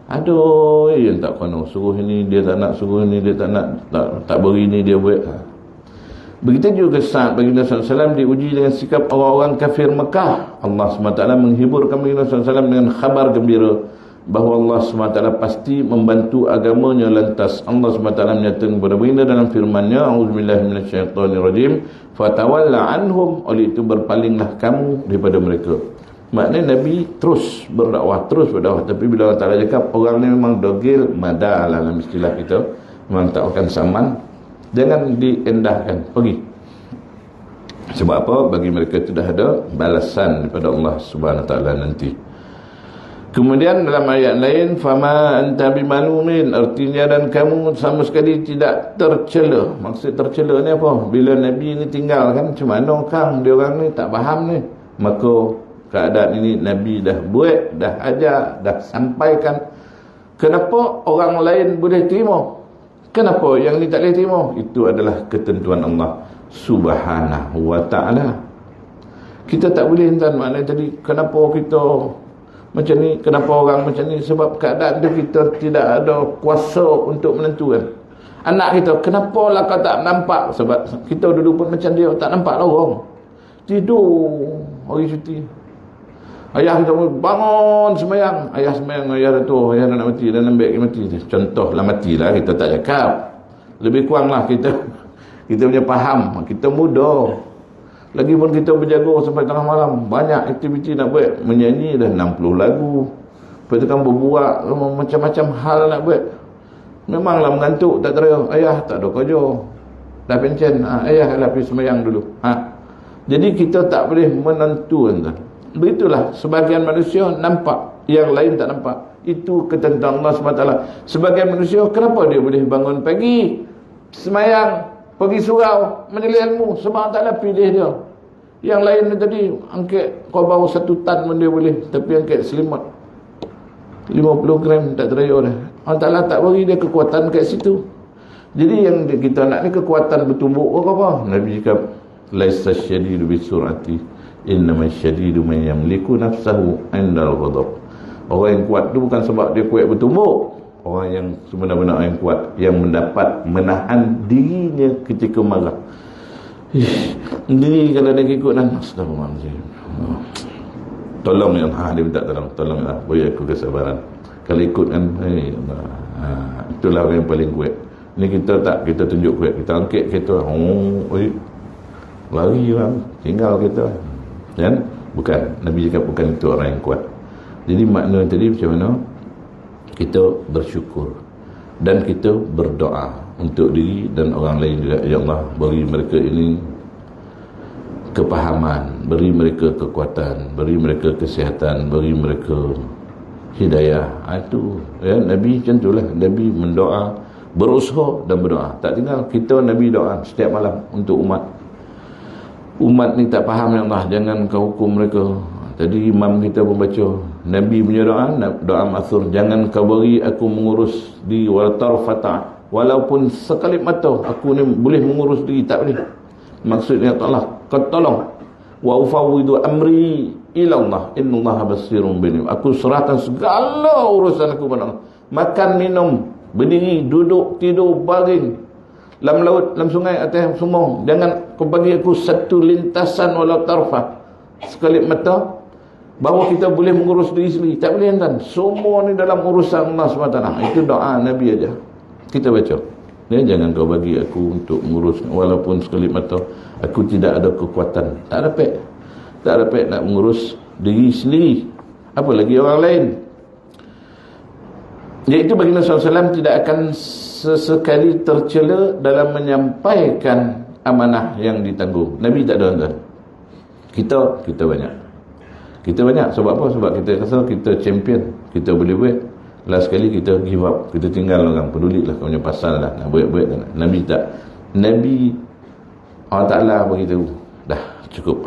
Aduh, yang tak kena suruh ini, dia tak nak suruh ini, dia tak nak, tak beri ini, dia buat. Begitu juga saat baginda SAW diuji dengan sikap orang-orang kafir Mekah. Allah SWT menghiburkan baginda SAW dengan khabar gembira bahawa Allah SWT pasti membantu agamanya. Lantas Allah SWT menyatakan kepada baginda dalam firman-Nya, A'udzubillahi minasyaitonirrajim, fatawalla anhum, oleh itu berpalinglah kamu daripada mereka. Maknanya Nabi terus berdakwah, tapi bila Allah Ta'ala cakap orang ni memang dogil, madal dalam istilah kita, memang tak akan saman, jangan diendahkan, pergi. Sebab apa? Bagi mereka itu dah ada balasan daripada Allah Subhanahu Wa Taala nanti. Kemudian dalam ayat lain, fama anta bimalumin, artinya dan kamu sama sekali tidak tercela. Maksud tercela ni apa? Bila Nabi ni tinggal kan, macam mana kang dia orang ni tak faham ni, maka keadaan ini Nabi dah buat, dah ajar, dah sampaikan. Kenapa orang lain boleh terima? Kenapa yang ni tak boleh terima? Itu adalah ketentuan Allah Subhanahu Wa Ta'ala. Kita tak boleh entah maknanya tadi, kenapa kita macam ni, kenapa orang macam ni? Sebab keadaan dia, kita tidak ada kuasa untuk menentukan. Anak kita, kenapa lah kau tak nampak? Sebab kita dulu pun macam dia, tak nampak lorong, tidur hari cuti. Ayah kita bangun semayang, ayah semayang, ayah dah tu, ayah nak mati, dah nampak mati. Contoh lah matilah, kita tak cakap. Lebih kurang lah kita punya faham, kita muda. Lagipun kita berjaga sampai tengah malam, banyak aktiviti nak buat, menyanyi dah 60 lagu. Lepas tu kan berbuat macam-macam hal nak buat. Memanglah mengantuk, tak teraya. Ayah tak ada kerja, dah pencen, ayah lah pergi semayang dulu. Jadi kita tak boleh menentukan. Begitulah sebagian manusia nampak, yang lain tak nampak. Itu ketentuan Allah SWT. Sebagian manusia, kenapa dia boleh bangun pagi, semayang, pergi surau, menyelih ilmu? Sebab Allah pilih dia. Yang lain tadi angkat kau bawa 1 tan pun dia boleh, tapi angkat selimut 50 gram tak teraya dah. Allah Ta'ala tak beri dia kekuatan kat situ. Jadi yang kita nak ni kekuatan bertumbuk ke apa? Nabi cakap, laisa syadidu bisurati, innama syadidu man yamliku nafsahu indal ghadab. Orang yang kuat tu bukan sebab dia kuat bertumbuk. Orang yang sebenar-benar yang kuat, yang mendapat menahan dirinya ketika marah. Ini kalau dia ikut dan astagfirullahaladzim, tolong ya Allah, dia minta tolong ya Allah, beri aku kesabaran. Kalau ikut kan, itulah orang yang paling kuat. Ini kita tunjuk kuat, kita angkat kita, lari orang, tinggal kita. Dan bukan, Nabi cakap bukan itu orang yang kuat. Jadi makna tadi macam mana? Kita bersyukur dan kita berdoa untuk diri dan orang lain juga. Ya Allah, beri mereka ini kepahaman, beri mereka kekuatan, beri mereka kesihatan, beri mereka hidayah. Itu ya, Nabi macam itulah. Nabi mendoa, berusaha dan berdoa. Tak tinggal kita, Nabi doa setiap malam untuk umat. Umat ni tak faham ya Allah, jangan kau hukum mereka. Tadi imam kita pun baca Nabi punya doa ma'thur, jangan kau beri aku mengurus diri wala tarfata, walaupun sekelip mata aku ni boleh mengurus diri, tak boleh. Maksudnya Allah kau tolong, wa ufawwidu amri ila Allah innallaha basirun bil, aku serahkan segala urusan aku kepada Allah. Makan, minum, berdiri, duduk, tidur, baring, dalam laut, dalam sungai, atas semua, jangan kau bagi aku satu lintasan walau tarfah, sekelip mata, bahawa kita boleh mengurus diri sendiri. Tak boleh tuan. Semua ni dalam urusan Allah SWT. Itu doa Nabi aja. Kita baca. Ya, jangan kau bagi aku untuk mengurus, walaupun sekelip mata aku tidak ada kekuatan. Tak dapat. Tak dapat nak mengurus diri sendiri, apa lagi orang lain. Iaitu baginda SAW tidak akan sesekali tercela dalam menyampaikan amanah yang ditanggung. Nabi tak ada tuan. Kita banyak. Kita banyak. Sebab apa? Sebab kita rasa kita champion, kita boleh buat. Last sekali kita give up, kita tinggal orang, pedulilah kau punya pasal lah, nak buat-buat tak nak. Nabi tak. Nabi Allah Ta'ala beritahu, dah cukup.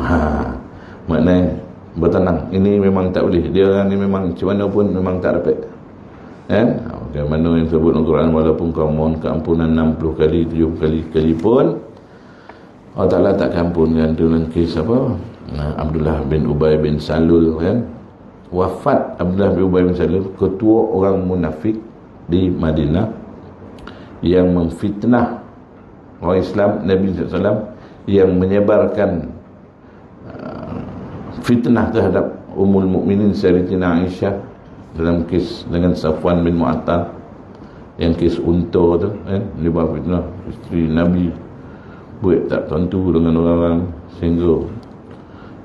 Maknanya bertenang. Ini memang tak boleh. Dia orang ni memang macam mana pun memang tak dapat. Kan? Bagaimana yang sebut dalam Quran, walaupun kau mohon keampunan 60 kali, 70 kali pun Allah Ta'ala tak ampunkan. Itu dalam kes apa? Abdullah bin Ubay bin Salul, kan? Wafat Abdullah bin Ubay bin Salul, ketua orang munafik di Madinah yang memfitnah orang Islam, Nabi SAW, yang menyebarkan fitnah terhadap Ummul Mukminin Sayyidatina Aisyah dalam kes dengan Safwan bin Mu'attal, yang kes unta tu, kan? Dia buat fitnah isteri Nabi, buat tak tentu dengan orang-orang, sehingga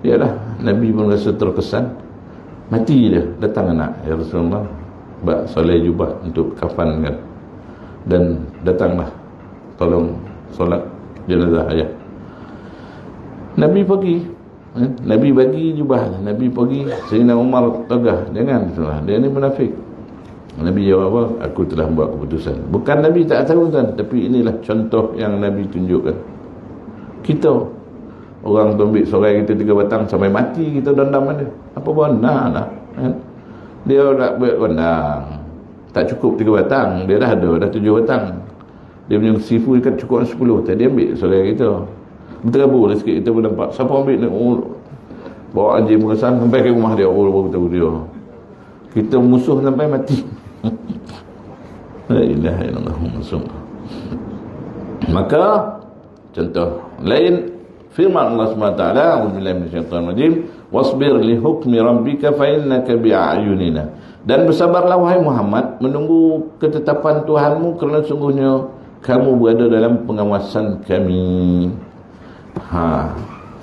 yalah, Nabi pun rasa terkesan. Mati dia, datang anak, ya Rasulullah, bak soleh jubah untuk kafan, kan? Dan datanglah tolong solat jenazah ayah. Nabi pergi, Nabi bagi jubah, Nabi pergi. Sayyidina Umar tegah, jangan Rasulullah, dia ni munafik. Nabi jawab apa? Aku telah buat keputusan. Bukan Nabi tak tahu tuan, tapi inilah contoh yang Nabi tunjukkan. Kita orang tu ambil sorai kita 3 batang sampai mati, kita dendam dia. Apa benar lah, kan? Dia nak buat rendang, tak cukup 3 batang, dia dah 7 batang. Dia punya sifu ikat cukup 10. Tadi ambil sorai kita, berterabur dah sikit, kita pun nampak siapa ambil ni, bawa anjing mengesan sampai ke rumah dia, baru tahu dia. Kita musuh sampai mati. La ilaha illallah Muhammad. Maka contoh lain firman Allah SWT, auzubillahi minasyaitonir rajim, wasbir li hukmi rabbika fa innaka bi'ayunina, dan bersabarlah wahai Muhammad menunggu ketetapan Tuhanmu, kerana sungguhnya kamu berada dalam pengawasan kami.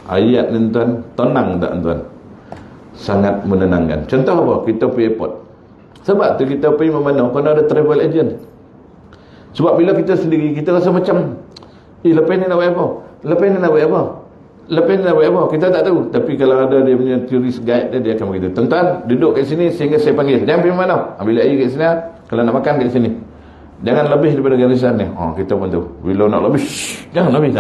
Ayat ni tuan, tenang tak tuan? Sangat menenangkan. Contoh apa? Kita pergi airport. Sebab tu kita pergi mana-mana kena ada travel agent. Sebab bila kita sendiri, kita rasa macam lepas ni nak buat apa? Lepas ni nak buat apa? Lepas ni nak buat apa? Kita tak tahu. Tapi kalau ada dia punya tourist guide, dia akan beritahu, tuan-tuan duduk kat sini sehingga saya panggil. Jangan pergi mana? Ambil air kat sini. Kalau nak makan kat sini, jangan lebih daripada garisan ni. Kita pun tahu. Bila nak lebih, jangan lebih.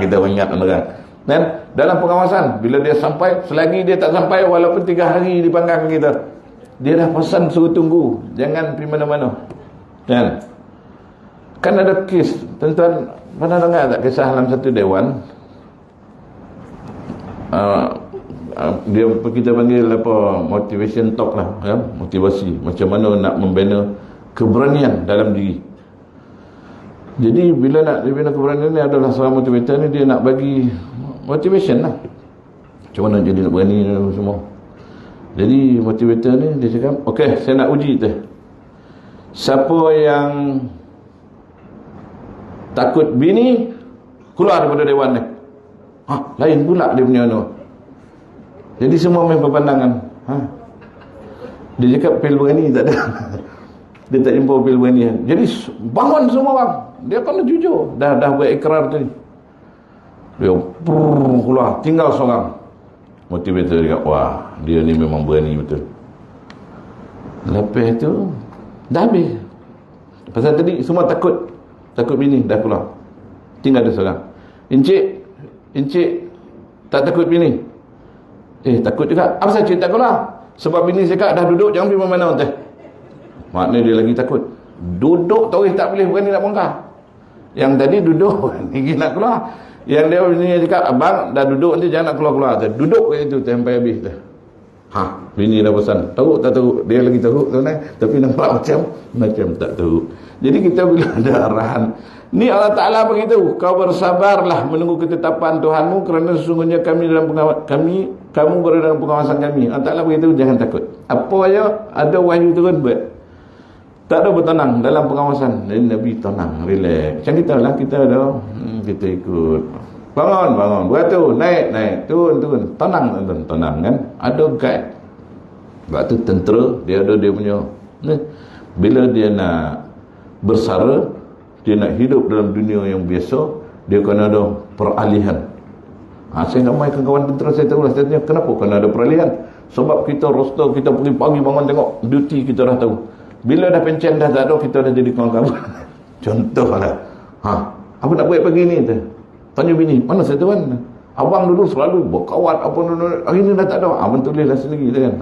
Kita ingat orang. Dan dalam pengawasan, bila dia sampai, selagi dia tak sampai, walaupun 3 hari dipanggang kita, dia dah pesan suruh tunggu, jangan pergi mana-mana. Kan ada kes, tuan-tuan pernah dengar tak kisah dalam satu dewan, dia kita panggil apa, motivation talk lah, ya? Motivasi, macam mana nak membina keberanian dalam diri. Jadi bila nak dibina keberanian ni, adalah seorang motivator ni, dia nak bagi motivation lah, macam mana jadi nak berani semua. Jadi motivator ni dia cakap, okey, saya nak uji tu, siapa yang takut bini keluar daripada dewan ni. Lain pula dia punya tu. Jadi semua main perpandangan. Dia cakap pil berani tak ada. Dia tak jumpa pil berani. Jadi bangun semua orang, dia kena jujur, dah buat ikrar tadi. Dia keluar, tinggal seorang. Motivator dia kata, wah, dia ni memang berani betul. Lepas tu dah habis. Pasal tadi semua takut bini dah keluar, tinggal ada seorang. Encik tak takut bini? Takut juga. Apa saja tak keluar? Sebab bini cakap dah duduk, jangan pergi mana-mana teh. Maknanya dia lagi takut. Duduk terus tak boleh, berani nak bongkar. Yang tadi duduk ni nak keluar. Yang dia bini cakap, abang dah duduk nanti jangan nak keluar-keluar. Duduk kat situ sampai habis dah. Bini dah pesan. Tahu tak tahu? Dia lagi tahu tuan, tapi nampak macam tak tahu. Jadi kita bila ada arahan, ni Allah Ta'ala beritahu, kau bersabarlah menunggu ketetapan Tuhanmu, kerana sesungguhnya kami dalam kamu berada dalam pengawasan kami. Allah Ta'ala beritahu, jangan takut. Apa aja ada wahyu turun, buat. Tak ada bertenang dalam pengawasan. Jadi Nabi tenang, relax. Macam kita lah, kita ada kita ikut. Bangun, beratur, naik, turun. Tenang kan. Ada guide. Sebab tu tentera, dia ada dia punya. Bila dia nak bersara, dia nak hidup dalam dunia yang biasa, dia kena ada peralihan. Saya nak main kawan tentera, saya tahu lah. Saya tanya, kenapa kena ada peralihan? Sebab kita roster, kita pergi pagi bangun tengok duty, kita dah tahu. Bila dah pencen dah tak ada, kita dah jadi kawan-kawan. Contohlah, aku nak buat pagi ni tu. Tanya bini, mana saya tuan? Abang dulu selalu berkawan, apa dulu, hari ni dah tak ada. Abang tulislah sendiri kan.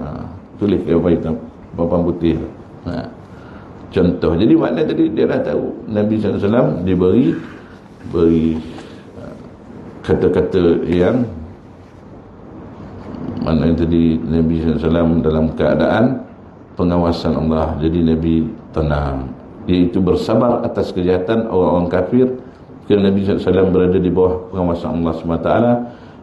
Tulis ke apa hitam, papan putih. Contoh. Jadi makna tadi dia dah tahu Nabi SAW diberi kata-kata yang mana tadi Nabi SAW dalam keadaan pengawasan Allah. Jadi Nabi tenang, iaitu bersabar atas kejahatan orang-orang kafir. Kerana Nabi SAW berada di bawah pengawasan Allah SWT.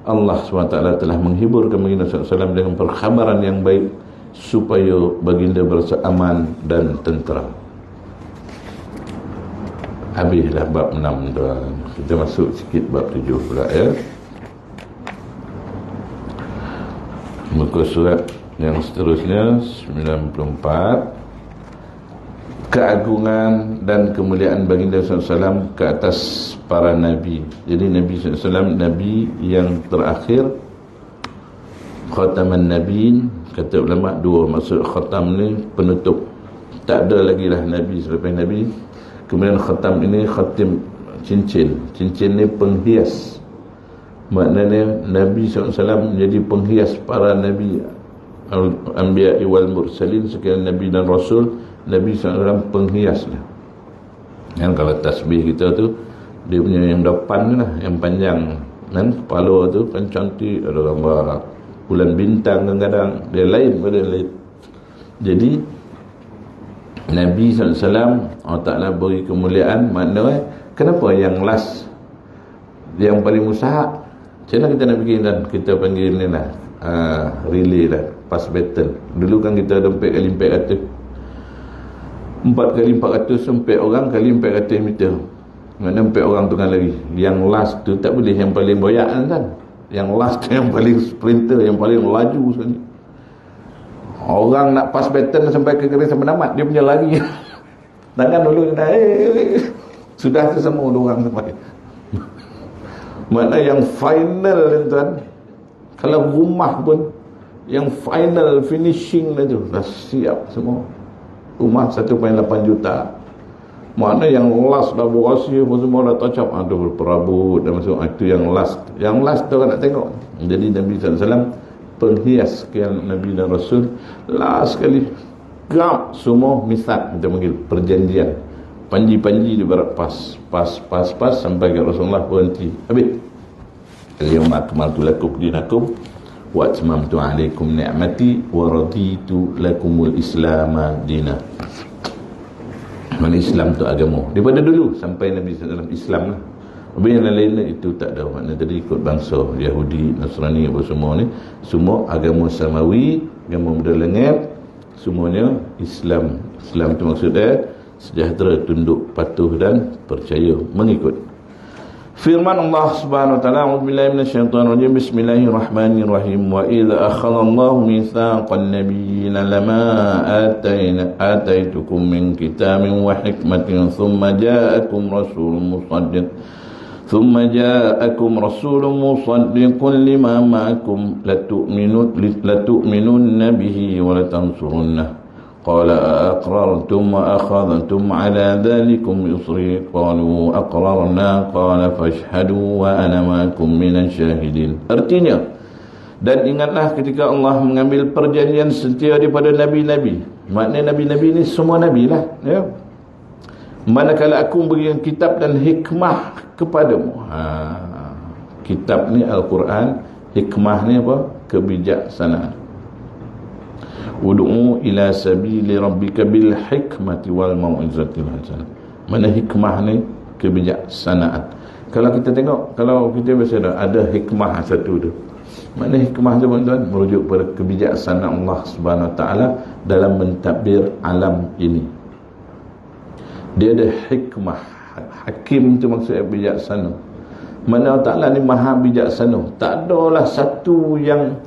Allah SWT telah menghiburkan baginda SAW dengan perkhabaran yang baik, supaya baginda berasa aman dan tentera. Habislah bab 6 tuan. Kita masuk sikit bab 7 pula ya. Muka surat yang seterusnya 94. Keagungan dan kemuliaan baginda SAW ke atas para nabi. Jadi Nabi SAW Nabi yang terakhir, khataman nabiin. Kata ulama dua maksud khatam ni penutup. Tak ada lagi lah nabi selepas nabi. Kemudian khatam ini khatim cincin. Cincin ni penghias. Maknanya Nabi SAW menjadi penghias para nabi, al-anbiya wal mursalin, sekalian nabi dan rasul. Nabi SAW penghias lah. Yang kalau tasbih kita tu, dia punya yang depan tu lah, yang panjang kan, kepala tu kan cantik, ada gambar bulan bintang, kadang-kadang dia lain pada yang lain. Jadi Nabi SAW Allah Ta'ala beri kemuliaan. Maknanya kenapa yang last, yang paling usaha, macam mana kita nak bikin, dan kita panggil ni lah relay lah, pass battle. Dulu kan kita ada 4 kali 400, 4 kali 400, 4 orang kali 400 meter. Maknanya 4 orang tengah lari. Yang last tu tak boleh yang paling boyak kan. Yang last tu yang paling sprinter, yang paling laju sekali. Orang nak pass baton sampai ke garis penamat, dia punya lari. Tangan dulu dia dah sudah tu semua orang sampai. Maknanya yang final tuan, kalau rumah pun yang final finishing dah tu dah siap semua. Rumah 1.8 juta. Mana yang last dah berhasil pun semua dah touch up, ada berperabot dan masuk. Itu yang last. Yang last tu orang nak tengok. Jadi Nabi SAW penghias sekian Nabi dan Rasul. Last sekali gap semua misat, kita panggil perjanjian. Panji-panji dibarat pas sampai ke Rasulullah berhenti. Habis. Al-yawma akmaltu lakum dinakum wa atmamtu alaikum ni'mati wa raditu lakumul islama dina. Mana Islam tu agama daripada dulu sampai Nabi SAW Islam lah. Habis yang lain-lain itu tak ada. Maknanya tadi ikut bangsa Yahudi, Nasrani apa semua ni, semua agama samawi, agama benda langit, semuanya Islam. Islam tu maksudnya sejahtera, tunduk, patuh dan percaya, mengikut. Firman Allah Subhanahu wa taala, a'udzubillahi minasyaitonir rajim, bismillahirrahmanirrahim. Wa idza akhadha Allahu mitsaqan nabiyyina lama ataitukum min kitabin wa hikmatin thumma ja'akum rasulun musaddiqun lima ma'akum latu'minunna bihi wa latansurunnahu قال أأقررتم وأخذتم على ذلكم إصري قالوا أقررنا قال فاشهدوا وأنا معكم من الشاهدين. Artinya, dan ingatlah ketika Allah mengambil perjanjian setia daripada Nabi-Nabi. Maknanya Nabi-Nabi ni semua Nabi lah, ya. Manakala aku memberikan kitab dan hikmah kepadamu. Kitab ni Al-Quran, hikmah ni apa? Kebijaksanaan. Ud'u ila sabili rabbika bil hikmati wal mau'izatil hasanah. Mana hikmah ni? Kebijaksanaan. Kalau kita tengok, kalau kita biasa ada hikmah satu tu. Mana hikmah tu tuan-tuan? Merujuk pada kebijaksanaan Allah Subhanahu Wa Taala dalam mentadbir alam ini. Dia ada hikmah. Hakim tu maksudnya bijaksana. Mana Allah Ta'ala ni maha bijaksana. Tak adalah satu yang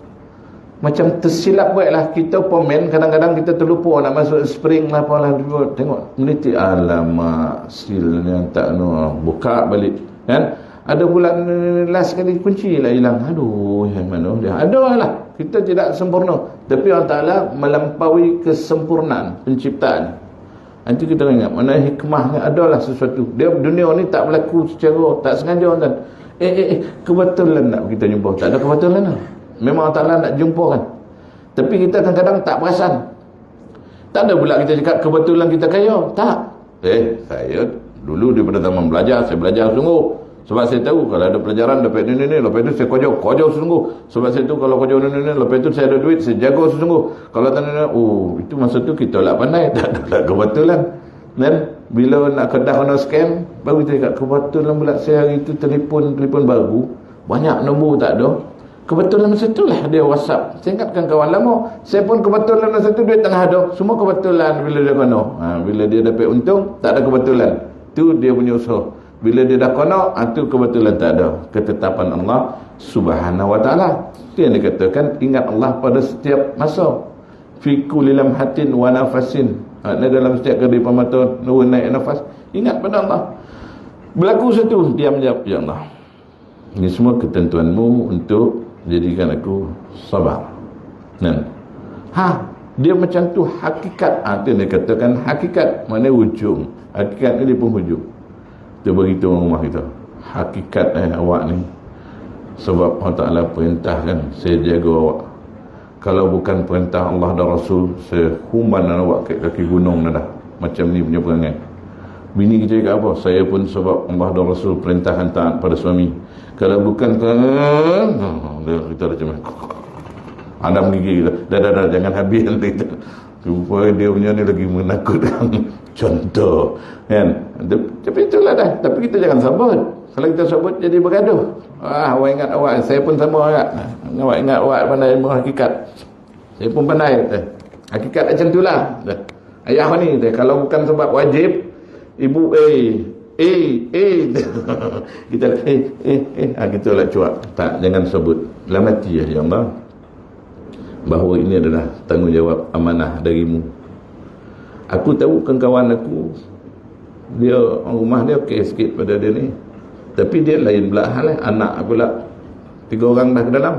macam tersilap baiklah. Kita pemain, kadang-kadang kita terlupa nak masuk spring lah apalah. Tengok meniti, alamak, silnya tak buka balik kan. Ada pula last kali kunci lah hilang. Aduh, yang mana dia? Ada lah. Kita tidak sempurna, tapi Allah Ta'ala melampaui kesempurnaan penciptaan. Nanti kita ingat mana hikmahnya, adalah sesuatu. Dia dunia ni tak berlaku secara tak sengaja kan. Kebetulan nak kita jumpa. Tak ada kebetulan lah. Memang Allah Ta'ala nak jumpa kan. Tapi kita kadang-kadang tak perasan. Tak ada pula kita cakap kebetulan kita kaya. Tak. Saya dulu daripada zaman belajar, saya belajar sungguh. Sebab saya tahu kalau ada pelajaran lepas ni, lepas itu saya kojau sungguh. Sebab saya tahu kalau kojau ni, lepas itu saya ada duit, saya jaga sungguh. Kalau tak itu masa tu kita lah pandai. Tak ada kebetulan. Dan bila nak kedah kena scam, baru kita cakap kebetulan pula saya hari itu telefon baru. Banyak nombor tak ada. Kebetulan masa tu lah dia WhatsApp. Saya ingatkan kawan lama, saya pun kebetulan masa tu duit tengah ada. Semua kebetulan bila dia kena. Bila dia dapat untung, tak ada kebetulan. Tu dia punya usaha. Bila dia dah kena, itu kebetulan tak ada. Ketetapan Allah Subhanahu Wa Ta'ala. Itu yang dikatakan, ingat Allah pada setiap masa. Fi kulli lamhatin wa nafasin. Dalam setiap kali pemata naik nafas, ingat pada Allah. Berlaku satu, dia menjawab, ya Allah, ini semua ketentuanmu untuk jadikan aku sabar. Dan dia macam tu hakikat. Itu yang dikatakan hakikat. Mana ujung? Hakikat ni di penghujung. Dia beritahu orang rumah kita, hakikat awak ni sebab Allah Ta'ala perintahkan saya jaga awak. Kalau bukan perintah Allah dan Rasul, saya humban awak ke kaki gunung dah. Macam ni punya perangai. Bini kita cakap apa? Saya pun sebab Allah dan Rasul perintahkan taat pada suami. Kalau bukan kita dah macam Adam gigi kita. Dah jangan habis nanti kita. Supaya dia punya ni lagi menakutkan. Contoh kan. Tapi itulah dah. Tapi kita jangan sabut. Kalau kita sabut jadi bergaduh. Awak ingat awak, saya pun sama agak. Awak ingat awak pandai ilmu hakikat. Saya pun pandai. Hakikat macam itulah. Ayah ni kalau bukan sebab wajib, ibu kita gitulah cuak. Tak, jangan sebut. Lamati ya Allah, bahawa ini adalah tanggungjawab amanah darimu. Aku tahu kawan aku, dia rumah dia okey sikit pada dia ni, tapi dia lain pula hal anak pula 3 orang dah ke dalam.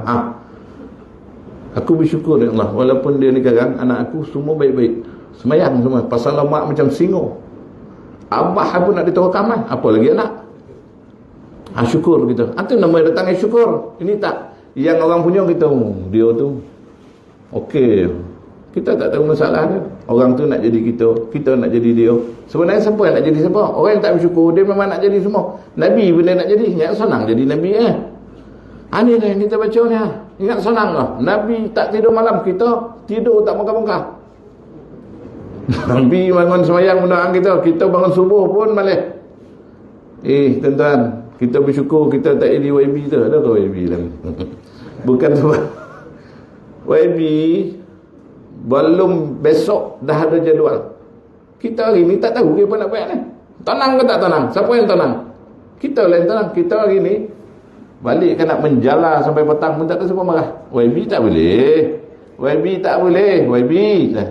Aku bersyukur dengan Allah, walaupun dia ni sekarang anak aku semua baik-baik, semayang semua, pasal mak macam singo. Abah pun nak ditaruh kamar, apa lagi anak. Syukur kita. Itu nama datangnya syukur. Ini tak, yang orang punya kita, dia tu okey, kita tak tahu masalah dia. Orang tu nak jadi kita nak jadi dia. Sebenarnya siapa yang nak jadi siapa? Orang yang tak bersyukur, dia memang nak jadi semua. Nabi pun dia nak jadi. Ingat senang jadi Nabi Ini yang kita baca ni. Ingat senang lah. Nabi tak tidur malam, kita tidur tak bongkar-bongkar. Nabi bangun semayang mendoakan kita bangun subuh pun malah. Tuan-tuan, kita bersyukur kita tak jadi YB tu. Ada ke YB lagi? Bukan sebab YB belum besok dah ada jadual. Kita hari ni tak tahu apa nak buat ni. Tenang ke tak tenang? Siapa yang tenang? Kita lah yang tenang. Kita hari ni balik kan nak menjala sampai petang pun tak ada siapa marah. YB tak boleh. YB tak boleh. YB dah.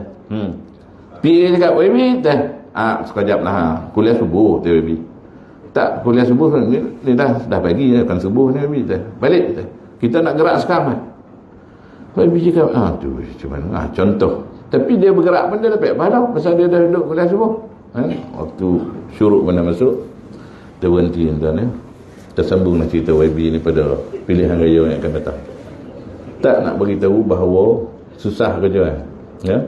PA cakap YB dah. Sekejap lah. Kuliah subuh tu YB. Tak, kuliah subuh ni dah pagi kan subuh ni YB dah. Balik dah. Kita nak gerak sekarang YB cakap, tu macam mana? Contoh, Tapi dia bergerak pun dia dapat pahala pasal dia dah duduk kuliah subuh. Waktu syuruk mana masuk, kita berhenti tuan ya. Kita sambung nak cerita YB ni pada pilihan raya yang akan datang. Tak nak beritahu bahawa susah kerja ya.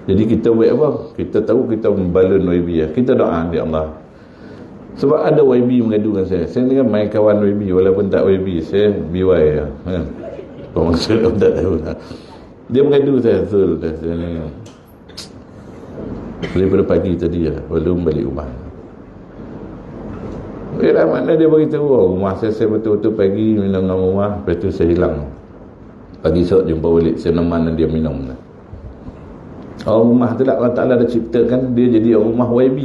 Jadi kita buat apa? Kita tahu kita membalun YB ya. Kita doa di Allah. Sebab ada YB mengadukan saya ni kan main kawan YB walaupun tak YB, saya BY ya. Apa maksud tak tahu lah. Dia mengadu saya betul saya ni. Daripada pagi tadi ya, belum balik rumah. Yalah, makna dia beritahu rumah saya betul-betul pagi minum dengan rumah, lepas tu saya hilang. Pagi esok jumpa balik, saya neman dan dia minum. Orang rumah tu lah Allah Ta'ala dah ciptakan dia jadi orang rumah YB.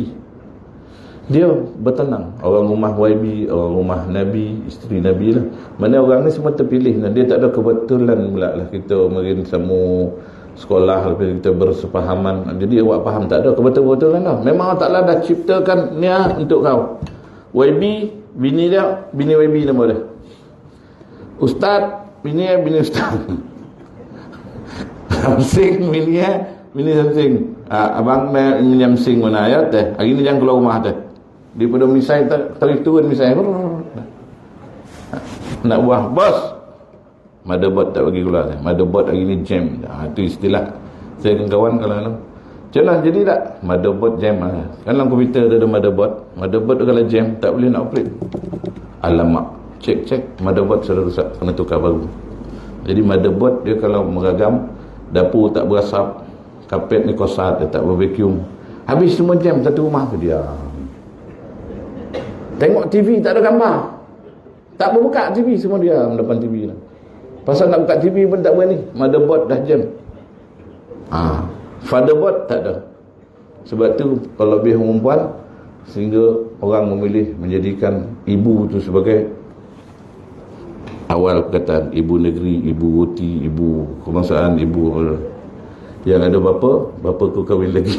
Dia bertenang. Orang rumah YB, orang rumah Nabi, isteri Nabi lah. Mana orang ni semua terpilih lah. Dia tak ada kebetulan pula lah kita merin sama sekolah, lepas kita bersepahaman. Jadi awak faham tak ada kebetulan lah. Memang Allah Ta'ala dah ciptakan ni untuk kau. YB, bini dia, bini YB nama dia. Ustaz, bini dia, bini Ustaz. Samsing, bini dia, bini Samsing. Abang menyamsing mana ayat teh. Hari ni jangan keluar rumah teh. Daripada misai, tarik turun misai. Nak buah, bos. Motherboard tak bagi keluar. Motherboard hari ni jam. Itu istilah. Saya kawan kalau tu. Macam jadi tak? Motherboard jam lah. Kan dalam komputer ada motherboard. Motherboard tu kalau jam, tak boleh nak operate. Alamak. Cek. Motherboard sudah rusak. Kena tukar baru. Jadi motherboard dia kalau meragam, dapur tak berasap, kapet ni kosat, dia tak bervacuum. Habis semua jam satu rumah tu dia. Tengok TV tak ada gambar. Tak berbuka TV, semua dia depan TV lah. Pasal nak buka TV pun tak berani. Motherboard dah jam. Fatherboard tak ada. Sebab tu kalau lebih perempuan, sehingga orang memilih menjadikan ibu tu sebagai awal perkataan. Ibu negeri, ibu roti, ibu kebangsaan, ibu yang ada bapa ku kahwin lagi.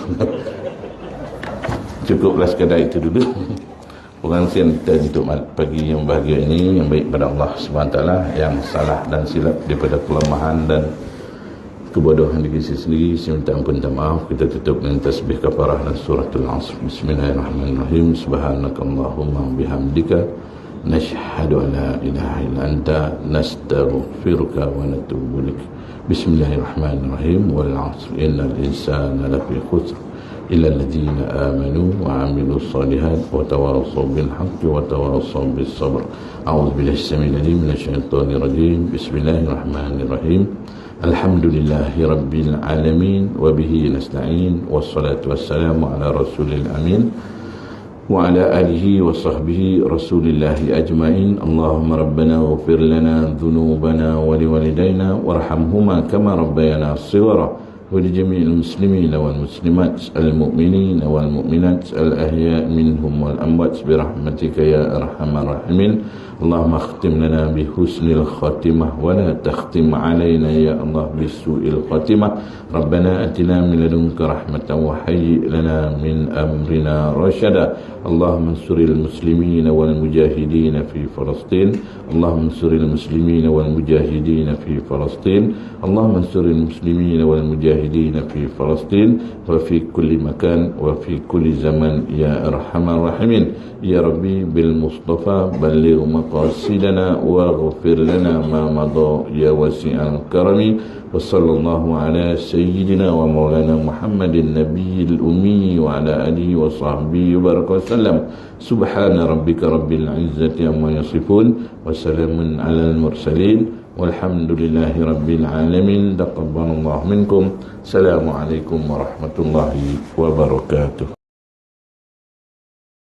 Cukuplah sekadar itu dulu. Pengajian kita untuk pagi yang bahagia ini, yang baik pada Allah SWT, yang salah dan silap daripada kelemahan dan kebodohan diri sendiri, saya minta ampun dan maaf. Kita tutup dengan tasbih kafarah dan suratul Asr. Bismillahirrahmanirrahim. Subhanakallahumma bihamdika nashhadu an la ilaha illa anta nastaghfiruka wa natubu ilaik. Bismillahirrahmanirrahim. Wal 'asr innal insana lafi khusr illa alladhina amanu wa 'amilus solihat wa tawassaw bil haqqi wa tawassaw bis sabr. A'udzu billahi as-sami'il 'alim minasyaitonir rajim. Bismillahirrahmanirrahim. Alhamdulillahi Rabbil Alamin. Wabihi nasta'in. Wassalatu wassalamu ala rasulil amin wa ala alihi wa sahbihi rasulillahi ajma'in. Allahumma rabbana ghafir lana dhunubana wa liwalidayna warhamhuma kama rabbayana shighara wa li jami'il muslimina wal muslimat al mu'minina wal mu'minat al ahya' minhum wal amwat bi rahmatika ya arhamar rahimin. Allahumma akhtim lana bi husnil khatimah wa la takhtim alayna ya Allah bi su'il khatimah. Rabbana atina min ladunka rahmatan wa hayyi lana min amrina rashada. Allahumma ansuril muslimina wal mujahidin fi Palestin. Allahumma ansuril muslimina wal mujahidin fi Palestin. Allahumma ansuril muslimina wal mujahidin fi Palestin wa fi kulli makan wa fi kulli zaman ya arhamar rahimin. Ya Rabbi bil Mustafa balligh maqasidana wa ghfir lana ma madha ya wasi'al karami. Wa sallallahu ala sayyidina wa maulana Muhammadin nabiyil ummi wa ala alihi wa sahbihi wa baraka wasallam. Subhana rabbika rabbil izzati amma yasifun wa salamun alal mursalin walhamdulillahi rabbil alamin. Taqabbalallahu minkum. Assalamualaikum warahmatullahi wabarakatuh.